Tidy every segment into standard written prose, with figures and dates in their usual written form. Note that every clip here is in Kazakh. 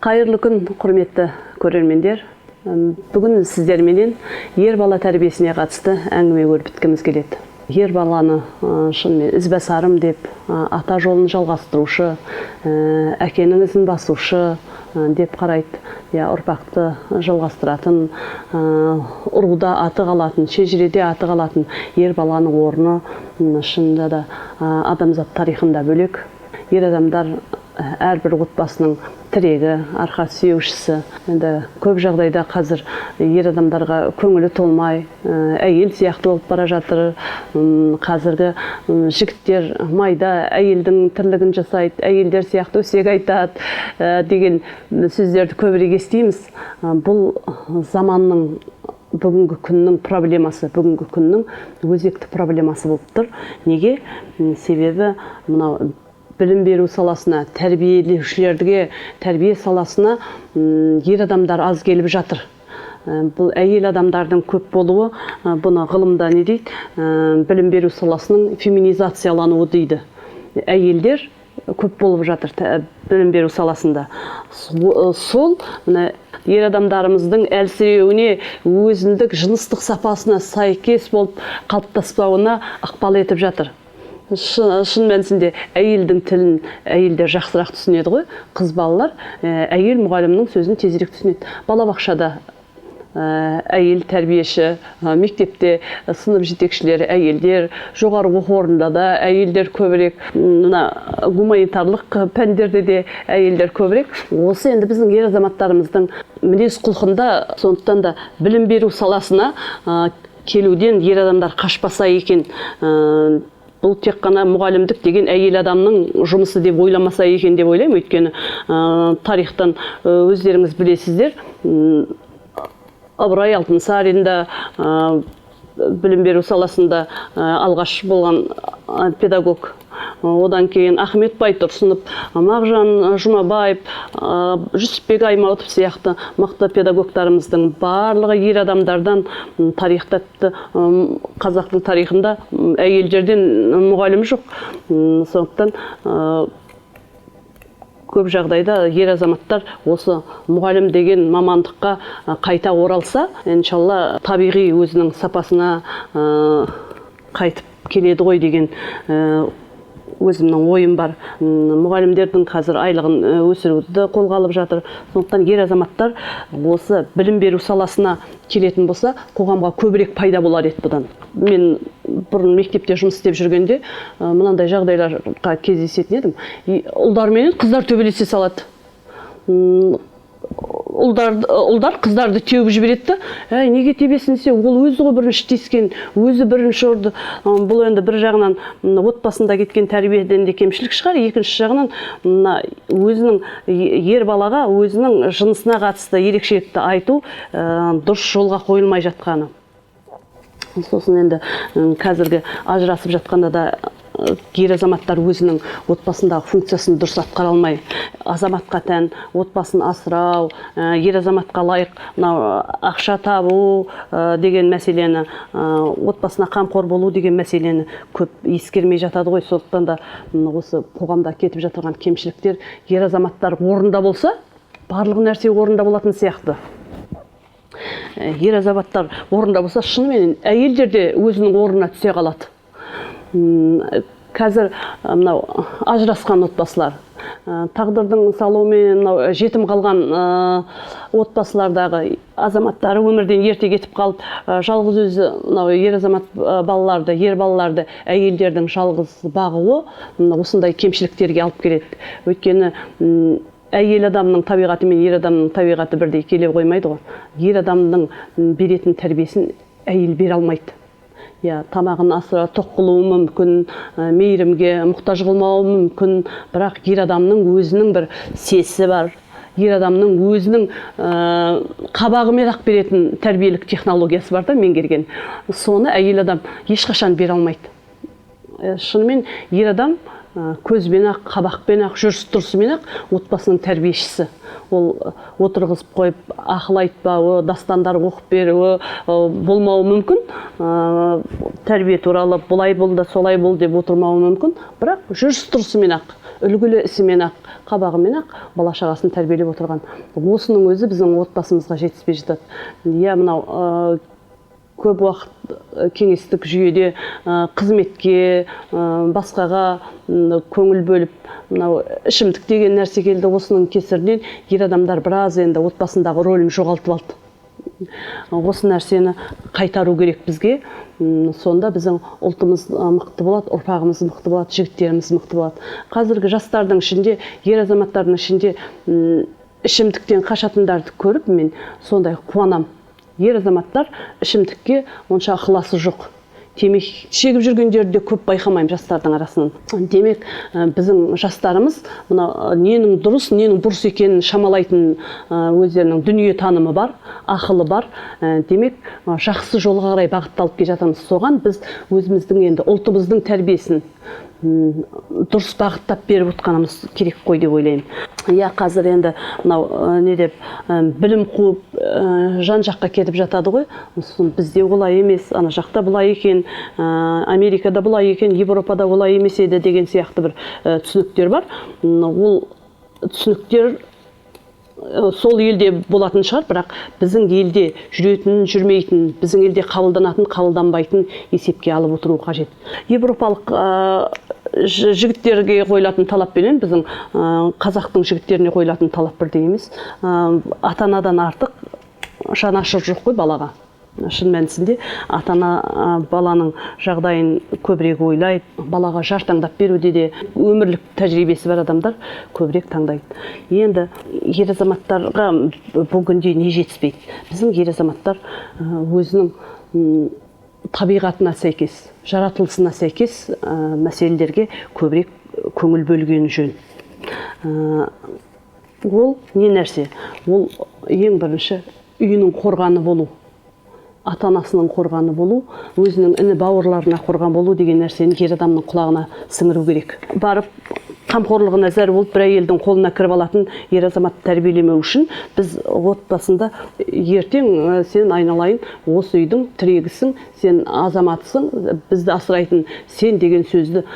Қайырлы күн, құрметті көрермендер. Бүгін сіздерменен ер бала тәрбиесіне қатысты әңгіме өріп біткіміз келеді. Ер баланы шынымен ізбасарым деп, ата жолын жалғастырушы, әкенің ізін басушы деп қарайды. Ұрпақты жалғастыратын, ұруда аты қалатын, шежіреде аты қалатын ер баланың орны шынында да адамзат тарихында бөлек. Ер адамдар әрбір отбасының тірегі, арқа сүйеушісі. Енді көп жағдайда қазір ер адамдарға көңілі толмай, әйел сияқты болып бара жатыр. Қазіргі жігіттер майда әйелдің тірлігін жасайды, әйелдер сияқты өсек айтады деген сөздерді көбірек естиміз. Бұл заманның бүгінгі күннің проблемасы, бүгінгі күннің өзекті проблемасы болып тұр. Неге? Себебі мынау білім беру саласына, тәрбиелеушілерге, тәрбие саласына ер адамдар аз келіп жатыр. Бұл әйел адамдардың көп болуы, бұны ғылымда не дейді? Білім беру саласының феминизациялануы дейді. Әйелдер көп болып жатыр білім беру саласында. Сол ер адамдарымыздың әлсіреуіне, өзіндік жыныстық сапасына сәйкес болып қалыптаспауына ықпал етіп жатыр. Шын мәнісінде әйелдің тілін әйелдер жақсырақ түсінеді ғой. Қыз балалар әйел мұғалімнің сөзін тезірек түсінеді. Балабақшада әйел тәрбиеші, мектепте сынып жетекшілері әйелдер, жоғары оқу орнында да әйелдер көбірек, гуманитарлық пәндерде де әйелдер көбірек. Осы енді біздің ер азаматтарымыздың мінез құлқында, сондықтан да білім беру саласына келуден ер адамдар қашпаса екен. Бұл тек қана мұғалімдік деген әйел адамның жұмысы деп ойламаса екен деп ойлаймын. Өйткені тарихтан өздеріңіз білесіздер, Ыбырай Алтынсаринда білім беру саласында алғаш болған педагог. Одан кейін Ахмет Байтұрсынов, Мағжан Жұмабаев, Жүсіпбек Аймауытов сияқты мықты педагогтарымыздың барлығы ер адамдардан тарихта, қазақтың тарихында әйелдерден мұғалім жоқ. Сондықтан көп жағдайда ер азаматтар осы мұғалім деген мамандыққа қайта оралса, иншалла табиғи өзінің сапасына қайтып келеді ғой деген өзімнің ойым бар. Мұғалімдердің қазір айлығын өсіруді қолға алып жатыр. Сондықтан ер азаматтар осы білім беру саласына келетін болса, қоғамға көбірек пайда болар еді бұдан. Мен бұрын мектепте жұмыс істеп жүргенде мынандай жағдайларға кездесетін едім. Ұлдар менен қыздар төбелесе салады. Ұлдар қыздарды теуіп жібереді. Неге тебесінсе, ол өзі ғой бірінші тиіскен, өзі бірінші ұрды. Бұл енді бір жағынан отбасында кеткен тәрбиеден де кемшілік шығар. Екінші жағынан өзінің ер балаға, өзінің жынысына қатысты ерекшелікті айту дұрыс жолға қойылмай жатқаны. Сосын енді қазіргі ажырасып жатқанда да ер азаматтар өзінің отбасындағы функциясын дұрыс атқара алмай, азаматқа тән отбасын асырау, ер азаматқа лайық ақша табу деген мәселені, отбасына қамқор болу деген мәселені көп ескермей жатады ғой. Сондықтан да осы қоғамда кетіп жатырған кемшіліктер ер азаматтар орында болса, барлық нәрсе орында болатын сияқты. Ер азаматтар орында болса, шынымен әйелдер де өзінің орнына түсе қалады. Қазір ажырасқан отбасылар, тағдырдың салуымен жетім қалған отбасылардағы азаматтары өмірден ерте кетіп қалып, жалғыз өзі ер азамат балаларды, ер балаларды әйелдердің жалғыз бағуы осындай кемшіліктерге алып келеді. Өйткені әйел адамның табиғаты мен ер адамның табиғаты бірдей келе қоймайды ғой. Ер адамның беретін тәрбиесін әйел бере алмайды. Тамағын асыра тоқ қылуы мүмкін, мейірімге мұқтаж қылмауы мүмкін, бірақ ер адамның өзінің бір сесі бар. Ер адамның өзінің қабағымен ақ беретін тәрбиелік технологиясы бар да, меңгерген. Соны әйел адам ешқашан бере алмайды. Шынымен ер адам көзбен ақ, қабақпен ақ, жүріс-тұрысымен ақ отбасының тәрбиешісі. Ол отырғызып қойып, ақыл айтпауы, дастандар оқып беруі болмауы мүмкін. Тәрбие туралы бұлай болды, солай болды деп отырмауы мүмкін. Бірақ жүріс-тұрысымен ақ үлгілі ісімен ақ, қабағымен ақ бала шағасын тәрбиелеп отырған. Осының өзі біздің отбасымызға жетіспей жатады. Иә, мынау көп уақыт кеңестік жүйеде қызметке, басқаға көңіл бөліп, мынау ішімдік деген нәрсе келді. Осының кесірінен ер адамдар біраз енді отбасындағы рөлін жоғалтып алды. Осы нәрсені қайтару керек бізге. Сонда біздің ұлтымыз мықты болады, ұрпағымыз мықты болады, жігіттеріміз мықты болады. Қазіргі жастардың ішінде, ер азаматтардың ішінде ішімдіктен қашатындарды көріп, мен сондай қуанам. Ер азаматтар ішімдікке онша ықыласы жоқ. Темекі шегіп жүргендерді көп байқамаймын жастардың арасынан. Демек, біздің жастарымыз ненің дұрыс, ненің бұрыс екенін шамалайтын өздерінің дүние танымы бар, ақылы бар. Демек, жақсы жолға қарай бағытталып келе жатырмыз. Соған біз өзіміздің енді ұлтымыздың тәрбиесін дұрыс бағыттап беріп отқанымыз керек қой деп ойлаймын. Иә, қазір енді мынау не деп білім қуып жан жаққа кетіп жатады ғой. Бізде олай емес, ана жақта бұлай екен, Америкада бұлай екен, Европада бұлай емес еді деген сияқты бір түсініктер бар. Ол түсініктер сол елде болатын шығар, бірақ біздің елде жүретін, жүрмейтін, біздің елде қабылданатын, қабылданбайтын есепке алып отыру қажет. Европалық жігіттерге қойылатын талаппенен біздің қазақтың жігіттеріне қойылатын талап бірдей емес. Ата-анадан артық жанашыр жоқ қой балаға. Шын мәнісінде ата-ана баланың жағдайын көбірек ойлайды, балаға жар таңдап беруде де өмірлік тәжірибесі бар адамдар көбірек таңдайды. Енді ер азаматтарға бүгінде не жетіспейді? Біздің ер азаматтар өзінің табиғатына сәйкес, жаратылысына сәйкес мәселелерге көбірек көңіл бөлгені жөн. Ол не нәрсе? Ол ең бірінші үйінің қорғаны болу. Ата-анасының қорғаны болу, өзінің іні бауырларына қорған болу деген нәрсені ер адамның құлағына сіңіру керек. Барып қамқорлығына зәр болып бір әйелдің қолына кіріп алатын ер азамат тәрбиелемеу үшін біз отбасында ертең сен айналайын, осы үйдің тірегісің, сен азаматсың, бізді асырайтын сен деген сөзді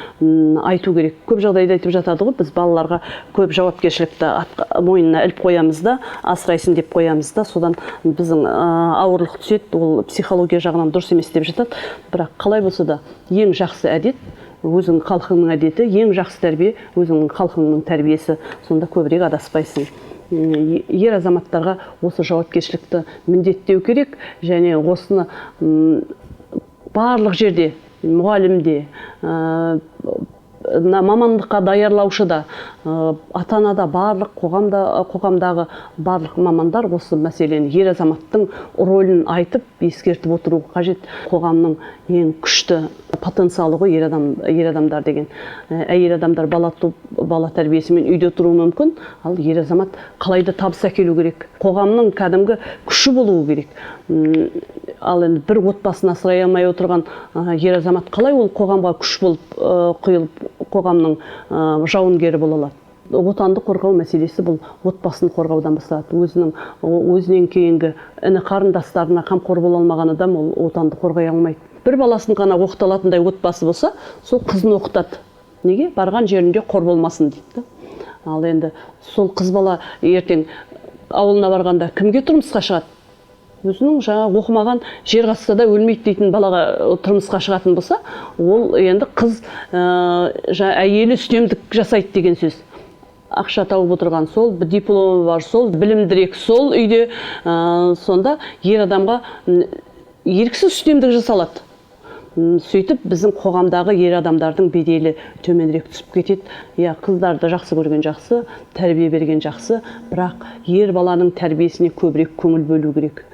айту керек. Көп жағдайда айтып жатады ғой, біз балаларға көп жауапкершілікті мойнына іліп қоямыз да, асырайсың деп қоямыз да, содан біздің ауырлық түседі, ол психология жағынан дұрыс емес деп жатады. Бірақ қалай болса да ең жақсы әдет өзің халқыңның әдеті, ең жақсы тәрбие өзіңнің халқыңның тәрбиесі. Сонда көбірек адаспайсың. Ер азаматтарға осы жауапкершілікті міндеттеу керек, және осыны барлық жерде, мұғалімде, мамандыққа даярлаушы да, ата-анада, барлық қоғамдағы барлық мамандар осы мәселені ер азаматтың рөлін айтып, ескертіп отыру қажет. Қоғамның ең күшті потенциалы ғой ер адамдар деген. Әйел адамдар бала тәрбиесімен үйде тұруы мүмкін, ал ер азамат қалайда табыс әкелу керек. Қоғамның кәдімгі күші болуы керек. Ал енді бір отбасын асырай алмай отырған ер азамат қалай ол қоғамға күш болып құйылып, қоғамның жауынгері бола алады? Отанды қорғау мәселесі бұл отбасын қорғаудан басталады. Өзінен кейінгі іні қарындастарына қамқор бола алмаған адам ол отанды қорғай алмайды. Бір баласын ғана оқыталатындай отбасы болса, сол қызын оқытады. Неге? Барған жерінде қор болмасын дейді. Ал енді сол қыз бала ертең ауылына барғанда кімге тұрмысқа шығады? Өзінің оқымаған, жер қазса да өлмейді дейтін балаға тұрмысқа шығатын болса, ол енді қыз әйелі үстемдік жасайды деген сөз. Ақша тауып отырған сол, дипломы бар сол, білімдірек сол үйде, сонда ер адамға еріксіз үстемдік жасалады. Сөйтіп біздің қоғамдағы ер адамдардың беделі төменірек түсіп кетеді. Иә, қыздарды жақсы көрген жақсы, тәрбие берген жақсы, бірақ ер баланың тәрбиесіне көбірек көңіл бөлу керек.